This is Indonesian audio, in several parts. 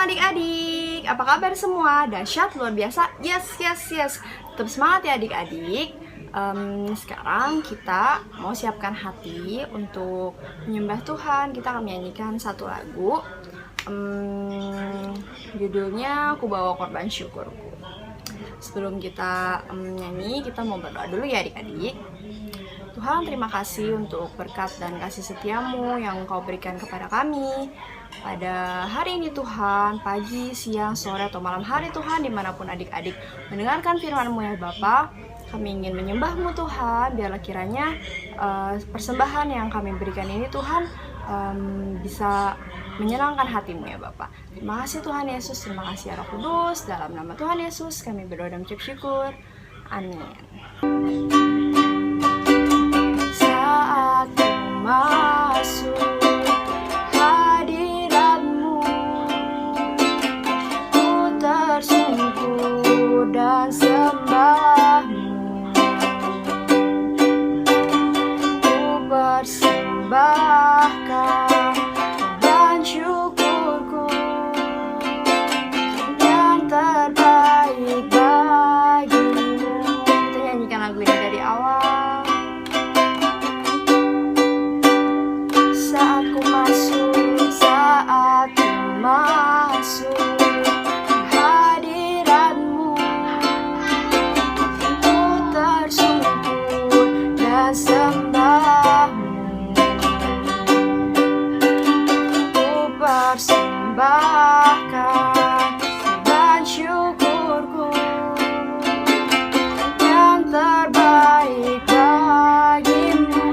adik-adik, apa kabar semua? Dahsyat, luar biasa, yes. Tetap semangat ya adik-adik. Sekarang kita mau siapkan hati untuk menyembah Tuhan. Kita akan menyanyikan satu lagu, judulnya Ku Bawa Korban Syukurku. Sebelum kita nyanyi, kita mau berdoa dulu ya adik-adik. Tuhan, terima kasih untuk berkat dan kasih setiamu yang Engkau berikan kepada kami pada hari ini Tuhan, pagi, siang, sore, atau malam hari Tuhan, dimanapun adik-adik mendengarkan firman-Mu ya Bapa. Kami ingin menyembah-Mu Tuhan, biarlah kiranya persembahan yang kami berikan ini Tuhan bisa menyenangkan hati-Mu ya Bapa. Terima kasih Tuhan Yesus, terima kasih ya Roh Kudus, dalam nama Tuhan Yesus kami berdoa dan mengucap syukur. Amin. Saat ku masuk hadirat-Mu, ku tersungkur dan sembah-Mu, ku persembahkan korban syukurku yang terbaik bagimu. Kita nyanyikan lagu ini dari awal. Saat ku masuk hadirat-Mu, ku tersungkur dan sembah-Mu, ku persembahkan korban syukurku yang terbaik bagimu.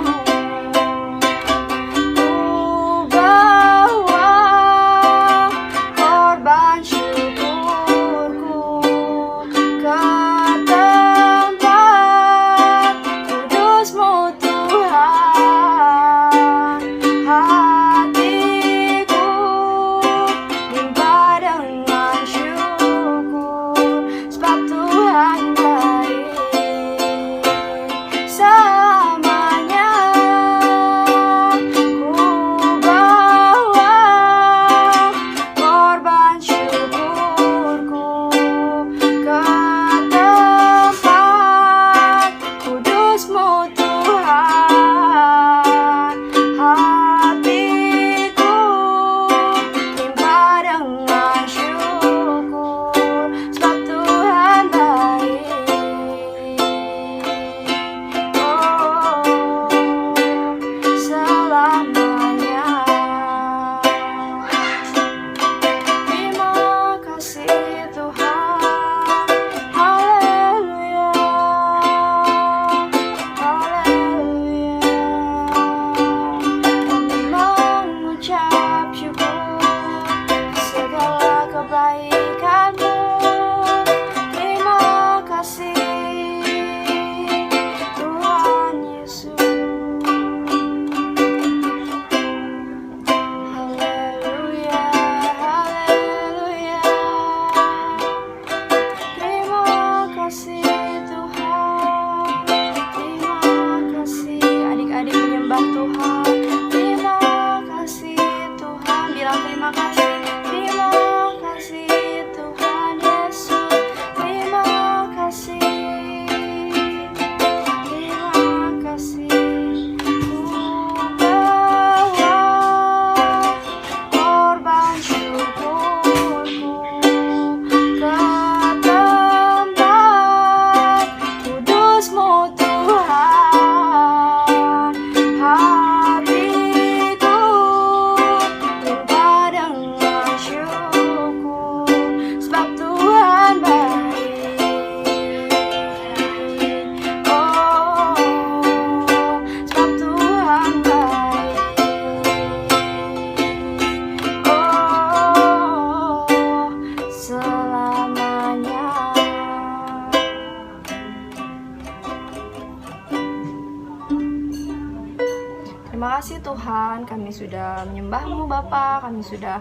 Terima kasih Tuhan, kami sudah menyembah-Mu Bapa, kami sudah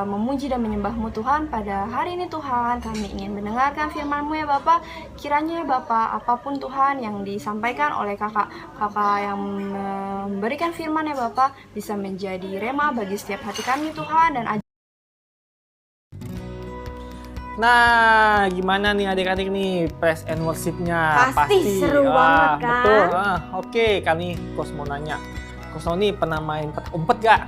memuji dan menyembah-Mu Tuhan pada hari ini Tuhan. Kami ingin mendengarkan firman-Mu ya Bapa. Kiranya ya Bapa, apapun Tuhan yang disampaikan oleh kakak yang memberikan firman ya Bapa, bisa menjadi rema bagi setiap hati kami Tuhan, dan Nah, gimana nih adik-adik nih praise and worship-nya? Pasti seru banget kan? Betul. Oke, kali Coach mau nanya. Coach Noni pernah main petak umpet gak?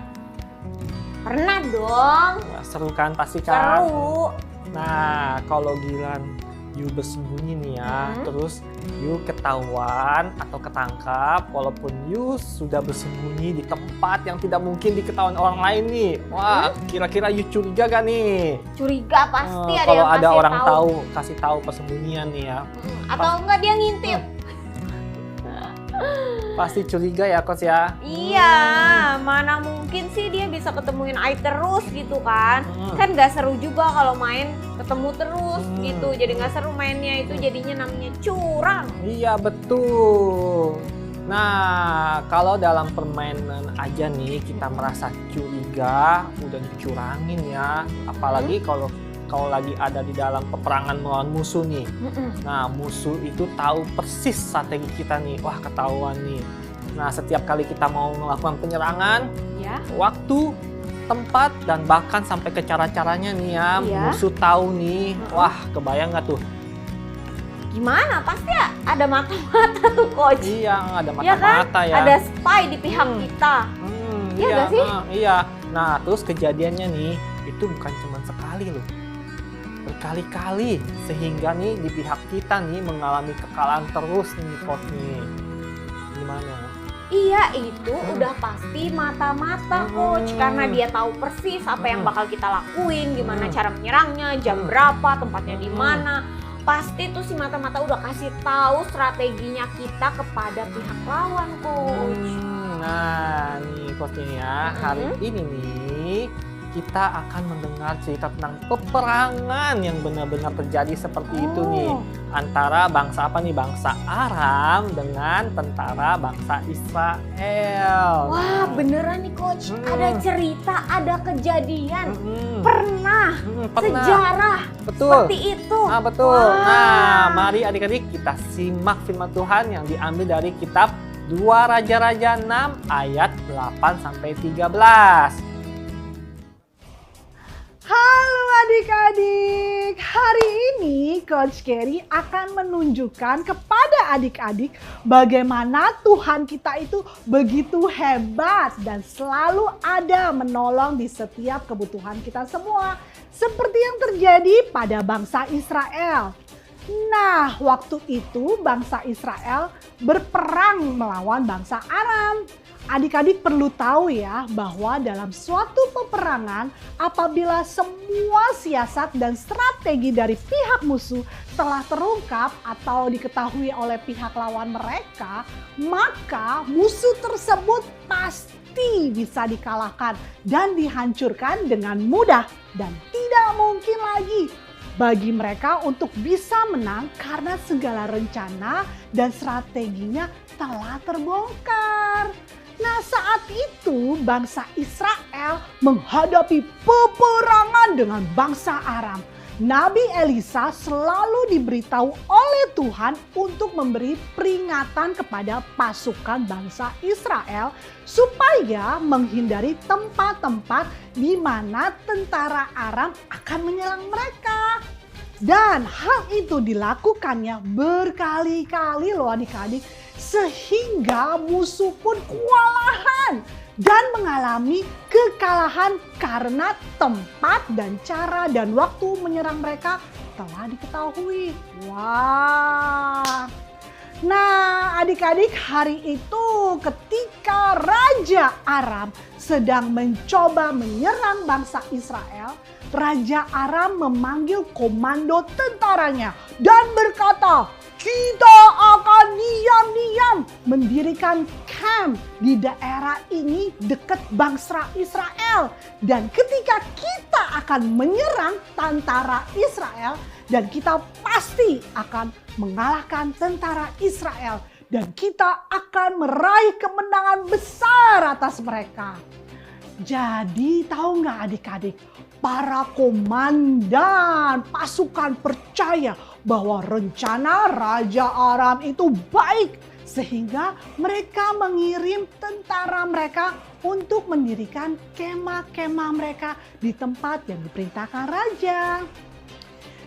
Pernah dong. Wah, seru kan pasti kan? Seru. Nah, kalau Gilan you bersembunyi nih ya, terus you ketahuan atau ketangkap walaupun you sudah bersembunyi di tempat yang tidak mungkin diketahui orang lain nih. Wah, kira-kira you curiga gak nih? Curiga pasti ada kalau yang ada kasih orang tahu. kasih tahu persembunyian nih ya. Atau enggak dia ngintip. Pasti curiga ya Coach ya. Iya, mana mungkin sih dia bisa ketemuin Ai terus gitu kan. Kan gak seru juga kalau main ketemu terus gitu. Jadi gak seru mainnya, itu jadinya namanya curang. Iya betul. Nah, kalau dalam permainan aja nih kita merasa curiga, udah dicurangin ya. Apalagi kalau lagi ada di dalam peperangan melawan musuh nih. Nah, musuh itu tahu persis strategi kita nih. Wah, ketahuan nih. Nah, setiap kali kita mau melakukan penyerangan, Ya. waktu, tempat, dan bahkan sampai ke cara-caranya nih ya. Iya. Musuh tahu nih. Wah, kebayang nggak tuh? Gimana? Pasti ya ada mata-mata tuh coach. Iya, ada Iya kan? mata-mata ya. Ada spy di pihak kita. Iya nggak sih? Iya. Nah, terus kejadiannya nih, itu bukan cuma sekali loh. Berkali-kali. Sehingga nih di pihak kita nih mengalami kekalahan terus nih coach nih. Gimana? Iya, itu udah pasti mata-mata coach. Karena dia tahu persis apa yang bakal kita lakuin, gimana cara menyerangnya, jam berapa, tempatnya di mana. Pasti tuh si mata-mata udah kasih tahu strateginya kita kepada pihak lawan coach. Nah, nih coach nih ya, hari ini nih kita akan mendengar cerita tentang peperangan yang benar-benar terjadi seperti itu nih. Antara bangsa apa nih? Bangsa Aram dengan tentara bangsa Israel. Wah, beneran nih coach. Ada cerita, ada kejadian. Pernah. Sejarah. Betul. Seperti itu. Nah, betul. Wah. Nah, mari adik-adik kita simak firman Tuhan yang diambil dari kitab 2 Raja-Raja 6 ayat 8 sampai 13. Halo adik-adik, hari ini Coach Carey akan menunjukkan kepada adik-adik bagaimana Tuhan kita itu begitu hebat dan selalu ada menolong di setiap kebutuhan kita semua. Seperti yang terjadi pada bangsa Israel. Nah, waktu itu bangsa Israel berperang melawan bangsa Aram. Adik-adik perlu tahu ya bahwa dalam suatu peperangan apabila semua siasat dan strategi dari pihak musuh telah terungkap atau diketahui oleh pihak lawan mereka, maka musuh tersebut pasti bisa dikalahkan dan dihancurkan dengan mudah dan tidak mungkin lagi bagi mereka untuk bisa menang karena segala rencana dan strateginya telah terbongkar. Nah, saat itu bangsa Israel menghadapi peperangan dengan bangsa Aram. Nabi Elisa selalu diberitahu oleh Tuhan untuk memberi peringatan kepada pasukan bangsa Israel supaya menghindari tempat-tempat di mana tentara Aram akan menyerang mereka. Dan hal itu dilakukannya berkali-kali loh adik-adik, sehingga musuh pun kewalahan dan mengalami kekalahan karena tempat dan cara dan waktu menyerang mereka telah diketahui. Wah. Nah, adik-adik, hari itu ketika Raja Aram sedang mencoba menyerang bangsa Israel, Raja Aram memanggil komando tentaranya dan berkata, "Kita akan diam-diam mendirikan camp di daerah ini dekat bangsa Israel. Dan ketika kita akan menyerang tentara Israel, dan kita pasti akan mengalahkan tentara Israel. Dan kita akan meraih kemenangan besar atas mereka." Jadi tahu nggak adik-adik, para komandan pasukan percaya bahwa rencana Raja Aram itu baik, sehingga mereka mengirim tentara mereka untuk mendirikan kemah-kemah mereka di tempat yang diperintahkan raja.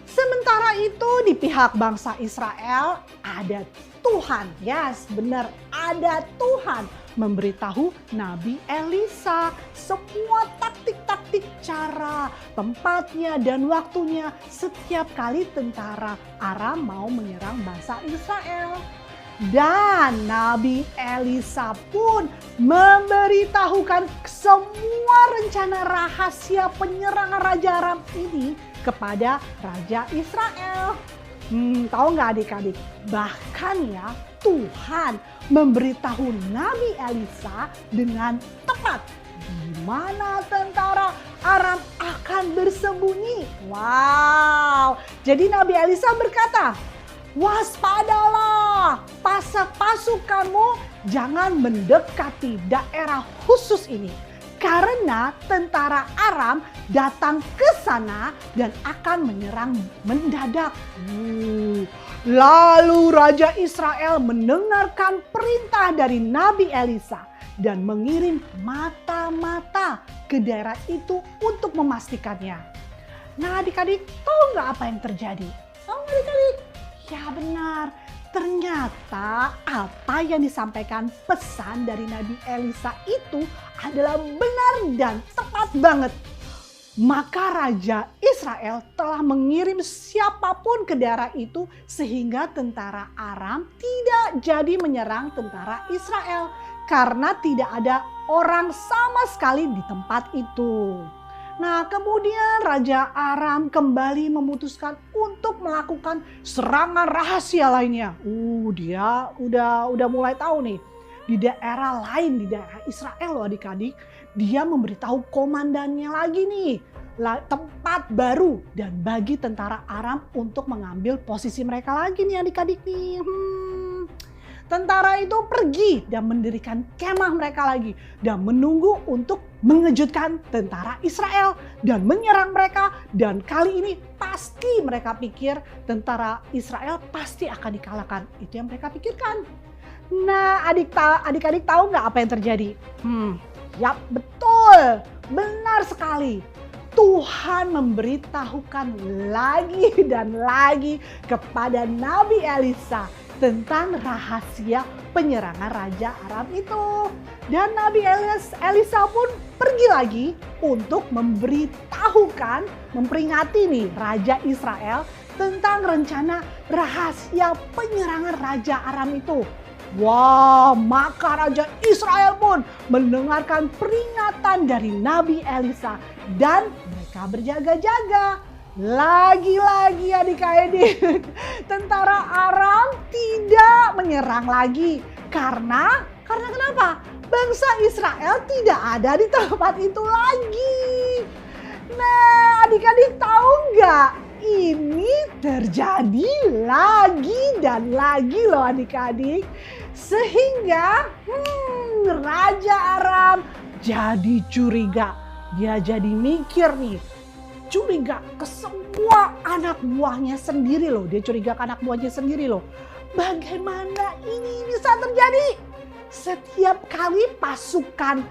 Sementara itu di pihak bangsa Israel ada Tuhan, yes benar, ada Tuhan memberitahu Nabi Elisa semua taktik-taktik, cara, tempatnya dan waktunya setiap kali tentara Aram mau menyerang bangsa Israel. Dan Nabi Elisa pun memberitahukan semua rencana rahasia penyerangan Raja Aram ini kepada Raja Israel. Tahu nggak adik-adik? Bahkan ya Tuhan memberitahu Nabi Elisa dengan tepat di mana tentara Aram akan bersembunyi. Wow, jadi Nabi Elisa berkata, waspadalah, pasukanmu jangan mendekati daerah khusus ini. Karena tentara Aram datang ke sana dan akan menyerang mendadak. Lalu Raja Israel mendengarkan perintah dari Nabi Elisa dan mengirim mata-mata ke daerah itu untuk memastikannya. Nah adik-adik, tahu nggak apa yang terjadi? Tahu nggak adik-adik? Ya benar, ternyata apa yang disampaikan pesan dari Nabi Elisa itu adalah benar dan tepat banget. Maka Raja Israel telah mengirim siapapun ke daerah itu sehingga tentara Aram tidak jadi menyerang tentara Israel. Karena tidak ada orang sama sekali di tempat itu. Nah kemudian Raja Aram kembali memutuskan untuk melakukan serangan rahasia lainnya. Dia udah mulai tahu nih. Di daerah lain, di daerah Israel loh adik-adik. Dia memberitahu komandannya lagi nih. Tempat baru dan bagi tentara Aram untuk mengambil posisi mereka lagi nih adik-adik nih. Tentara itu pergi dan mendirikan kemah mereka lagi. Dan menunggu untuk mengejutkan tentara Israel. Dan menyerang mereka. Dan kali ini pasti mereka pikir tentara Israel pasti akan dikalahkan. Itu yang mereka pikirkan. Nah adik-adik tahu nggak apa yang terjadi? Yap betul. Benar sekali. Tuhan memberitahukan lagi dan lagi kepada Nabi Elisa tentang rahasia penyerangan Raja Aram itu. Dan Nabi Elisa pun pergi lagi untuk memberitahukan, memperingati nih Raja Israel tentang rencana rahasia penyerangan Raja Aram itu. Wah, maka Raja Israel pun mendengarkan peringatan dari Nabi Elisa dan mereka berjaga-jaga. Lagi-lagi adik-adik, tentara Aram tidak menyerang lagi. Karena kenapa? Bangsa Israel tidak ada di tempat itu lagi. Nah, adik-adik tahu nggak? Ini terjadi lagi dan lagi loh adik-adik. Sehingga Raja Aram jadi curiga. Dia jadi mikir nih. Curiga ke semua anak buahnya sendiri loh. Dia curiga ke anak buahnya sendiri loh. Bagaimana ini bisa terjadi? Setiap kali pasukan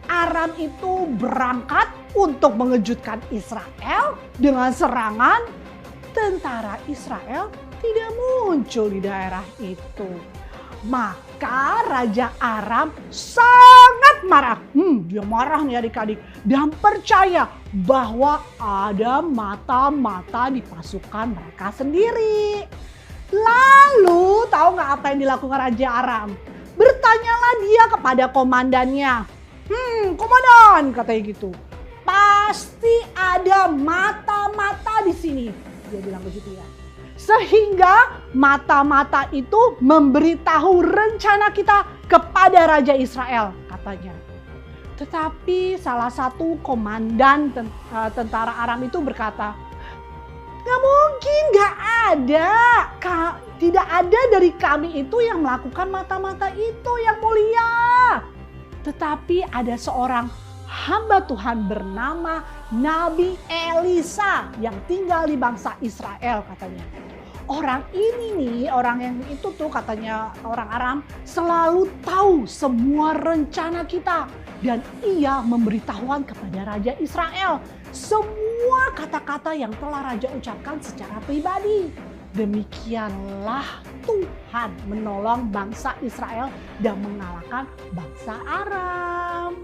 Aram itu berangkat untuk mengejutkan Israel dengan serangan, tentara Israel tidak muncul di daerah itu. Maka Raja Aram sangat marah. Dia marah nih adik-adik. Dan percaya bahwa ada mata-mata di pasukan mereka sendiri. Lalu tahu nggak apa yang dilakukan Raja Aram? Bertanyalah dia kepada komandannya. Komandan katanya gitu. Pasti ada mata-mata di sini. Dia bilang begitu ya. Sehingga mata-mata itu memberitahu rencana kita kepada Raja Israel katanya. Tetapi salah satu komandan tentara Aram itu berkata, "Gak mungkin, gak ada. Tidak ada dari kami itu yang melakukan mata-mata itu yang mulia. Tetapi ada seorang hamba Tuhan bernama Nabi Elisa yang tinggal di bangsa Israel," katanya. Orang ini nih, orang yang itu tuh katanya orang Aram selalu tahu semua rencana kita. Dan ia memberitahuan kepada Raja Israel semua semua kata-kata yang telah Raja ucapkan secara pribadi. Demikianlah Tuhan menolong bangsa Israel dan mengalahkan bangsa Aram.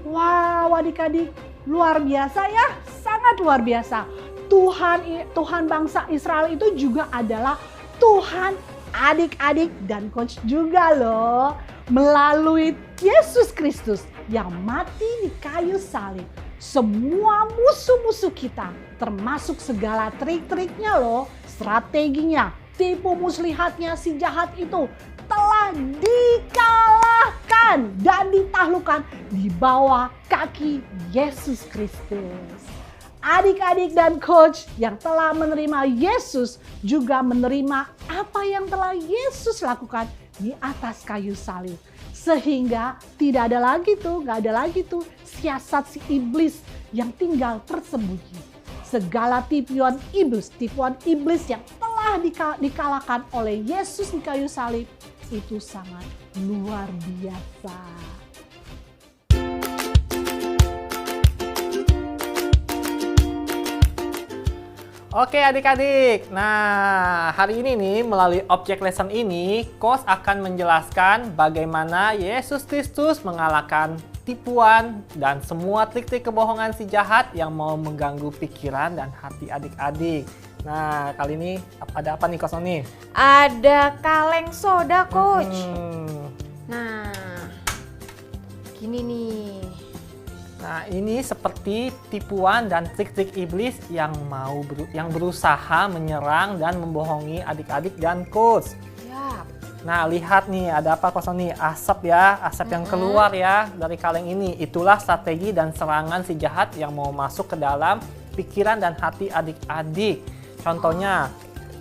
Wow, adik-adik, luar biasa ya, sangat luar biasa. Tuhan bangsa Israel itu juga adalah Tuhan adik-adik dan coach juga loh. Melalui Yesus Kristus yang mati di kayu salib, semua musuh-musuh kita, termasuk segala trik-triknya loh, strateginya, tipu muslihatnya si jahat itu telah dikalahkan dan ditaklukkan di bawah kaki Yesus Kristus. Adik-adik dan coach yang telah menerima Yesus juga menerima apa yang telah Yesus lakukan di atas kayu salib. Sehingga nggak ada lagi tuh siasat si iblis yang tinggal tersembunyi. Segala tipuan iblis yang telah dikalahkan oleh Yesus di kayu salib itu sangat luar biasa. Oke adik-adik, nah hari ini nih melalui object lesson ini, Coach akan menjelaskan bagaimana Yesus Kristus mengalahkan tipuan dan semua trik-trik kebohongan si jahat yang mau mengganggu pikiran dan hati adik-adik. Nah kali ini ada apa nih Coach Noni? Ada kaleng soda, Coach. Nah, gini nih. Nah ini seperti tipuan dan trik-trik iblis yang berusaha menyerang dan membohongi adik-adik dan coach. Siap. Nah lihat nih ada apa Coach Noni? Asap ya, asap yang keluar ya dari kaleng ini. Itulah strategi dan serangan si jahat yang mau masuk ke dalam pikiran dan hati adik-adik. Contohnya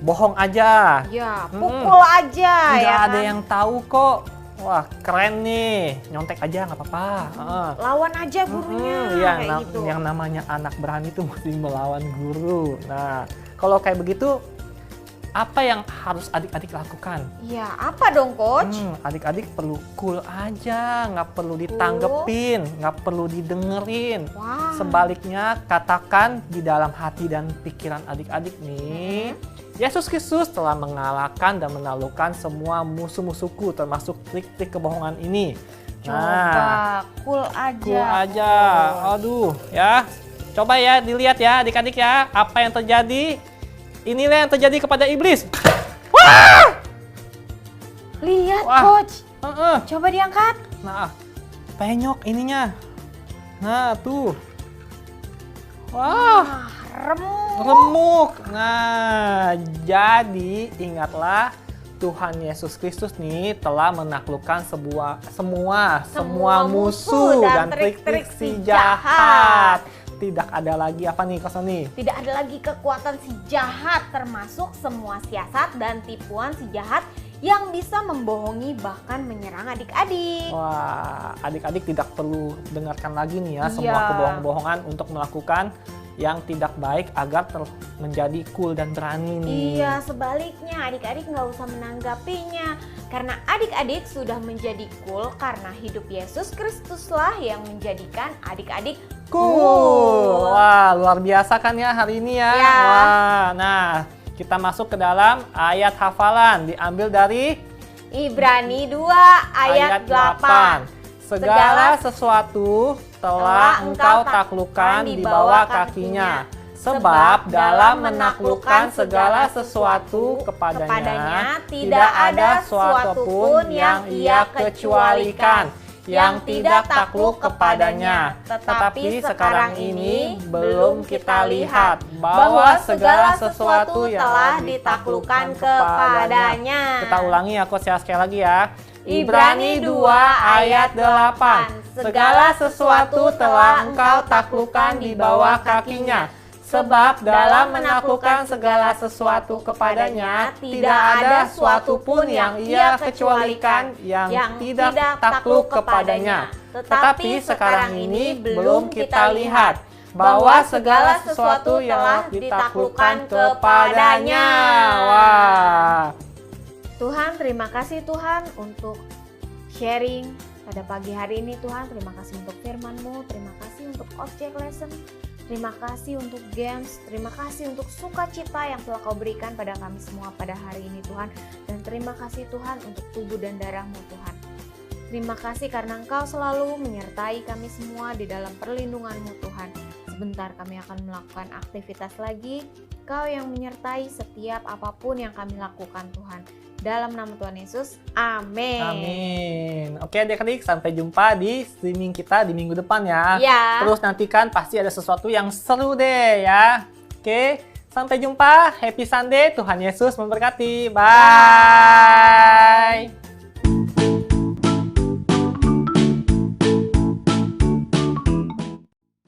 bohong aja. Ya, pukul aja Tidak ya ada kan? yang tahu kok. Wah keren nih, nyontek aja nggak apa-apa. Lawan aja gurunya, Iya, kayak gitu. yang namanya anak berani tuh mesti melawan guru. Nah, kalau kayak begitu, apa yang harus adik-adik lakukan? Ya, apa dong, Coach? Adik-adik perlu cool aja, nggak perlu ditanggepin, nggak perlu didengerin. Wah. Sebaliknya, katakan di dalam hati dan pikiran adik-adik nih, Yesus Kristus telah mengalahkan dan menaklukkan semua musuh-musuhku, termasuk trik-trik kebohongan ini. Coba cool aja. Cool aja. Aduh, ya. Coba ya dilihat ya adik-adik ya, apa yang terjadi. Inilah yang terjadi kepada iblis. Wah! Lihat, Wah. Coach. Heeh. Coba diangkat. Nah, penyok ininya. Nah, tuh. Wah, remuk. Nah, jadi ingatlah Tuhan Yesus Kristus nih telah menaklukkan semua musuh dan trik-trik si jahat. Tidak ada lagi apa nih Coach Noni? Tidak ada lagi kekuatan si jahat, termasuk semua siasat dan tipuan si jahat yang bisa membohongi bahkan menyerang adik-adik. Wah, adik-adik tidak perlu dengarkan lagi nih ya semua Iya. kebohongan-bohongan untuk melakukan yang tidak baik agar menjadi cool dan berani nih. Iya, sebaliknya adik-adik nggak usah menanggapinya. Karena adik-adik sudah menjadi cool karena hidup Yesus Kristuslah yang menjadikan adik-adik Cool. Wah, luar biasa kan ya hari ini ya. Ya. Wah, nah kita masuk ke dalam ayat hafalan diambil dari Ibrani 2 ayat 8. Segala sesuatu telah engkau taklukkan di bawah kakinya. Sebab dalam menaklukkan segala sesuatu kepadanya tidak ada suatu pun yang ia kecualikan yang tidak takluk kepadanya. Tetapi sekarang ini belum kita lihat bahwa segala sesuatu yang telah ditaklukkan kepadanya. Kita ulangi ya Coach ya, sekali lagi ya. Ibrani 2 ayat 8. Segala sesuatu telah engkau taklukkan di bawah kakinya. Sebab dalam menaklukkan segala sesuatu kepadanya tidak ada suatu pun yang ia kecualikan yang tidak takluk kepadanya. Tetapi sekarang ini belum kita lihat bahwa segala sesuatu yang telah ditaklukkan kepadanya. Wah. Tuhan, terima kasih Tuhan untuk sharing pada pagi hari ini Tuhan. Terima kasih untuk firman-Mu, terima kasih untuk object lesson. Terima kasih untuk games, terima kasih untuk sukacita yang telah Kau berikan pada kami semua pada hari ini Tuhan. Dan terima kasih Tuhan untuk tubuh dan darah-Mu Tuhan. Terima kasih karena Engkau selalu menyertai kami semua di dalam perlindungan-Mu Tuhan. Sebentar kami akan melakukan aktivitas lagi, Kau yang menyertai setiap apapun yang kami lakukan Tuhan. Dalam nama Tuhan Yesus, amin. Amin. Oke adik-adik, sampai jumpa di streaming kita di minggu depan ya. Ya. Terus nantikan pasti ada sesuatu yang seru deh ya. Oke, sampai jumpa. Happy Sunday. Tuhan Yesus memberkati. Bye.